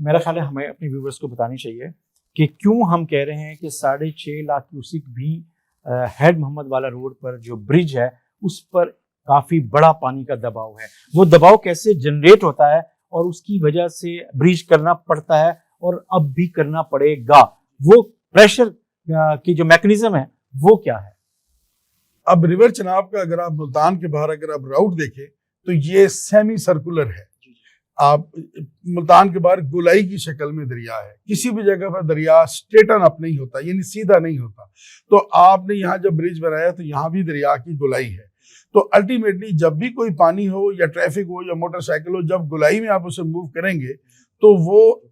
मेरा ख्याल है हमें अपने व्यूवर्स को बतानी चाहिए कि क्यों हम कह रहे हैं कि 6.5 लाख क्यूसिक भी हेड मोहम्मद वाला रोड पर जो ब्रिज है उस पर काफी बड़ा पानी का दबाव है। वो दबाव कैसे जनरेट होता है और उसकी वजह से ब्रिज करना पड़ता है और अब भी करना पड़ेगा, वो प्रेशर की जो मैकेनिज्म है वो क्या है? अब रिवर चनाब का अगर आप मुल्तान के बाहर अगर आप राउट देखें तो ये सेमी सर्कुलर है। आप मुल्तान के बाहर गोलाई की शक्ल में दरिया है, किसी भी जगह पर दरिया स्ट्रेटन अप नहीं होता, यानी सीधा नहीं होता। तो आपने यहाँ जब ब्रिज बनाया तो यहाँ भी दरिया की गोलाई है। तो अल्टीमेटली जब भी कोई पानी हो या ट्रैफिक हो या मोटरसाइकिल हो, जब गोलाई में आप उसे मूव करेंगे तो वो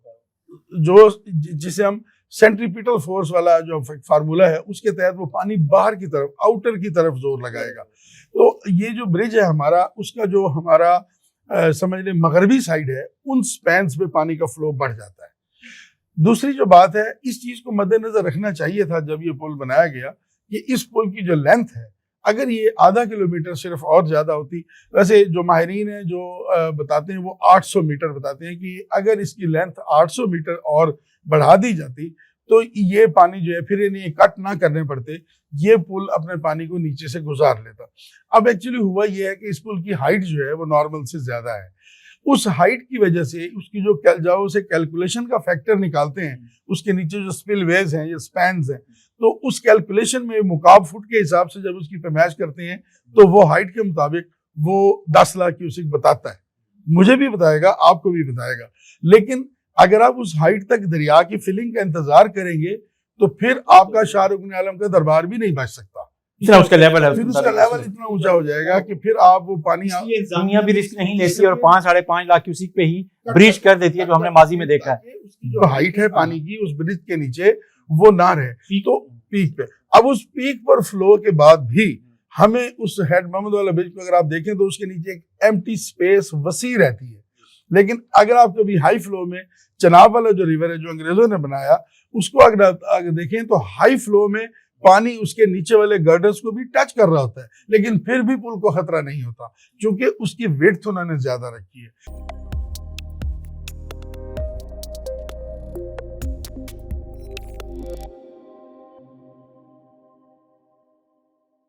जो जिसे हम सेंट्रीपिटल फोर्स वाला जो फार्मूला है उसके तहत वो पानी बाहर की तरफ, आउटर की तरफ जोर लगाएगा। तो ये जो ब्रिज है हमारा, उसका जो हमारा समझ लें मगरबी साइड है, उन स्पैन्स पे पानी का फ्लो बढ़ जाता है। दूसरी जो बात है, इस चीज को मद्देनजर रखना चाहिए था जब ये पुल बनाया गया कि इस पुल की जो लेंथ है, अगर ये आधा किलोमीटर सिर्फ और ज्यादा होती, वैसे जो माहिरीन हैं जो बताते हैं वो 800 मीटर बताते हैं कि अगर इसकी लेंथ 800 मीटर और बढ़ा दी जाती तो ये पानी जो है फिर इन्हें कट ना करने पड़ते, ये पुल अपने पानी को नीचे से गुजार लेता। अब एक्चुअली हुआ ये है कि इस पुल की हाइट जो है वो नॉर्मल से ज्यादा है। उस हाइट की वजह से उसकी जो जाओ उसे कैलकुलेशन का फैक्टर निकालते हैं, उसके नीचे जो स्पिलवेज हैं या स्पैन्स हैं, तो उस कैलकुलेशन में मुकाब फुट के हिसाब से जब उसकी पैमाइश करते हैं तो वो हाइट के मुताबिक वो 10 लाख क्यूसिक बताता है। मुझे भी बताएगा, आपको भी बताएगा। लेकिन अगर आप उस हाइट तक दरिया की फिलिंग का इंतजार करेंगे तो फिर आपका शाहरुख आलम का दरबार भी नहीं बच सकता। इतना उसका लेवल है, फिर उसका लेवल इतना ऊंचा हो जाएगा कि फिर आप वो पानी दुनिया भी रिस्क नहीं लेती और 5-5.5 लाख क्यूसिक पे ही ब्रिज कर देती है, जो हमने माजी में देखा है। उसकी जो हाइट है पानी की उस ब्रिज के नीचे वो ना रहे तो पीक पे। अब उस पीक पर फ्लो के बाद भी हमें उस हेड मोहम्मद वाला ब्रिज को अगर आप देखें तो उसके नीचे एक एम्प्टी स्पेस वसी रहती है। लेकिन अगर आप कभी हाई फ्लो में चनाब वाला जो रिवर है जो अंग्रेजों ने बनाया, उसको अगर देखें तो हाई फ्लो में पानी उसके नीचे वाले गर्डर्स को भी टच कर रहा होता है, लेकिन फिर भी पुल को खतरा नहीं होता क्योंकि उसकी विड्थ उन्होंने ज्यादा रखी है।